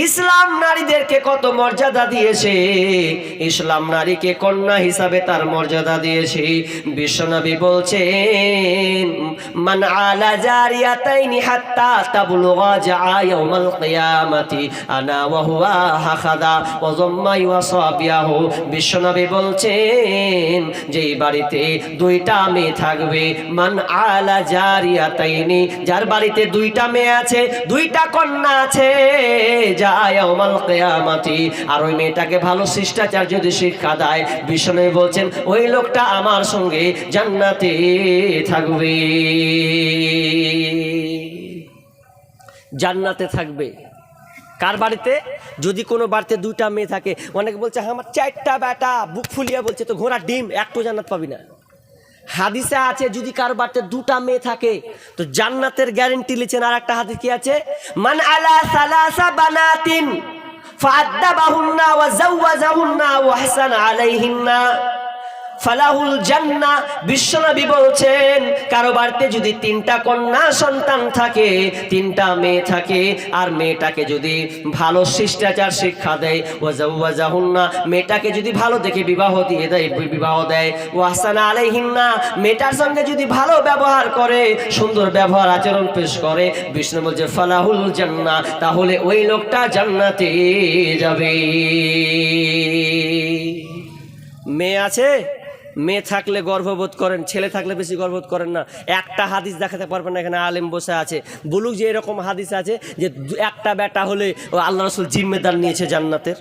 ইসলাম নারীদেরকে কত মর্যাদা দিয়েছে, ইসলাম নারীকে কন্যা হিসাবে তার মর্যাদা দিয়েছে। বিশ্বনবী বলছেন, মান আলা জারিয়াতাইনি হাত্তা তাবলুগা জাআ ইয়াউমাল কিয়ামাতি আনা ওয়া হুয়া হাখাদা ওয়া যাম্মা ওয়াসাবিয়াহু। বিশ্বনবী বলছেন, যেই বাড়িতে দুইটা মেয়ে থাকবে, মান আলা জারিয়াতাইনি, যার বাড়িতে দুইটা মেয়ে আছে, দুইটা কন্যা আছে, আর ওই মেয়েটাকে ভালো শিষ্টাচার যদি শিক্ষা দেয়, বিষ্ণু বলছেন ওই লোকটা আমার সঙ্গে জান্নাতে থাকবে, জান্নাতে থাকবে। কার বাড়িতে? যদি কোনো বাড়িতে দুইটা মেয়ে থাকে। অনেকে বলছে আমার চারটা বেটা, বুক ফুলিয়া বলছে, তো ঘোড়ার ডিম, একটু জান্নাত পাবি না। হাদিসে আছে যদি কার বাড়িতে দুটা মেয়ে থাকে তো জান্নাতের গ্যারান্টি লিখেন। আর একটা হাদিস কি আছে, মান আলা সালাসা বানাতিন ফাআদাবাহুন্না ওয়া যাওয়াজাহুন্না ওয়া আহসানা আলাইহিন্না ফালাহুল জান্নাহ। বিশ্বনবী বলছেন, কারো বাড়িতে যদি তিনটা কন্যা সন্তান থাকে, তিনটা মেয়ে থাকে, আর মেয়েটাকে যদি ভালো শিষ্টাচার শিক্ষা দেয়, ওয়া যাওয়াজাহুন্না, মেয়েটাকে যদি ভালো দেখে বিবাহ দিয়ে দেয়, বিবাহ দেয়, ওয়া আহসানা আলাইহিন্না, মেয়েটার সঙ্গে যদি ভালো ব্যবহার করে, সুন্দর ব্যবহার আচরণ পেশ করে, বিষ্ণু বলছে ফালাহুল জান্নাহ, তাহলে ওই লোকটা জান্নাতে যাবে। মেয়ে আছে, মেয়ে থাকলে গর্ববোধ করেন, ছেলে থাকলে বেশি গর্ববোধ করেন না। একটা হাদিস দেখাতে পারবেন না, এখানে আলেম বসে আছে, বলুক যে এরকম হাদিস আছে যে একটা বেটা হলে আল্লাহ রাসূল জিম্মেদার নিয়েছে জান্নাতের।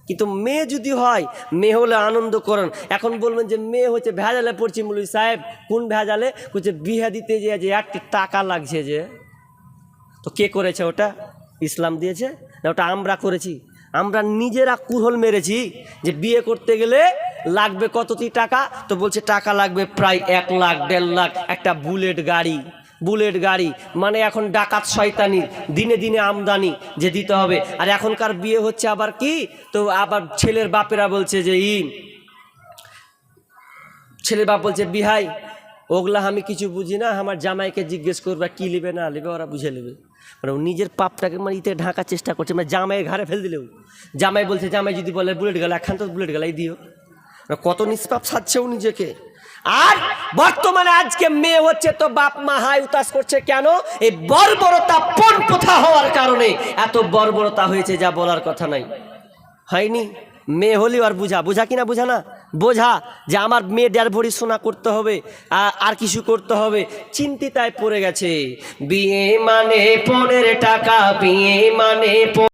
কিন্তু মেয়ে যদি হয়, মেয়ে হলে আনন্দ করেন। এখন বলবেন যে মেয়ে হচ্ছে ভেজালে পড়ছি মৌলভী সাহেব, কোন ভেজালে? হচ্ছে বিয়ে দিতে যে একটি টাকা লাগছে, যে তো কে করেছে ওটা? ইসলাম দিয়েছে না ওটা আমরা করেছি? আমরা নিজেরা কুহল মেরেছি যে বিয়ে করতে গেলে লাগবে কতটি টাকা, তো বলছে টাকা লাগবে প্রায় 1 লাখ 1.5 লাখ। একটা বুলেট গাড়ি, বুলেট গাড়ি মানে এখন ডাকাত শয়তানি, দিনে দিনে আমদানি যে দিতে হবে। আর এখনকার বিয়ে হচ্ছে আবার কি, তো আবার ছেলের বাপেরা বলছে যে ছেলের বাপ বলছে বিহাই ওগুলা আমি কিছু বুঝি না, আমার জামাইকে জিজ্ঞেস করবে কি লিবে না লিবে, ওরা বুঝে নেবে। মানে ও নিজের পাপটাকে মানে ইতে ঢাকার চেষ্টা করছে, মানে জামাইয়ের ঘাড়ে ফেল দিলেও। জামাই বলছে, জামাই যদি বলে বুলেট গেল, একখান তো বুলেট গেলাই দিও। কত নিষ্পাপ সাজছেও নিজেকে। আর বর্তমানে আজকে মেয়ে হচ্ছে তো বাপ মা হাই উতাস করছে কেন? এই বর্বরতা পণ প্রথা হওয়ার কারণে এত বর্বরতা হয়েছে যা বলার কথা নাই। হয়নি? মেয়ে হলেও আর বোঝা কিনা বোঝা না, বোঝা যে আমার মেয়ে 1.5 ভরি সোনা করতে হবে, আর কিছু করতে হবে, চিন্তিতায় পড়ে গেছে। বিয়ে মানে পণের টাকা, বিয়ে মানে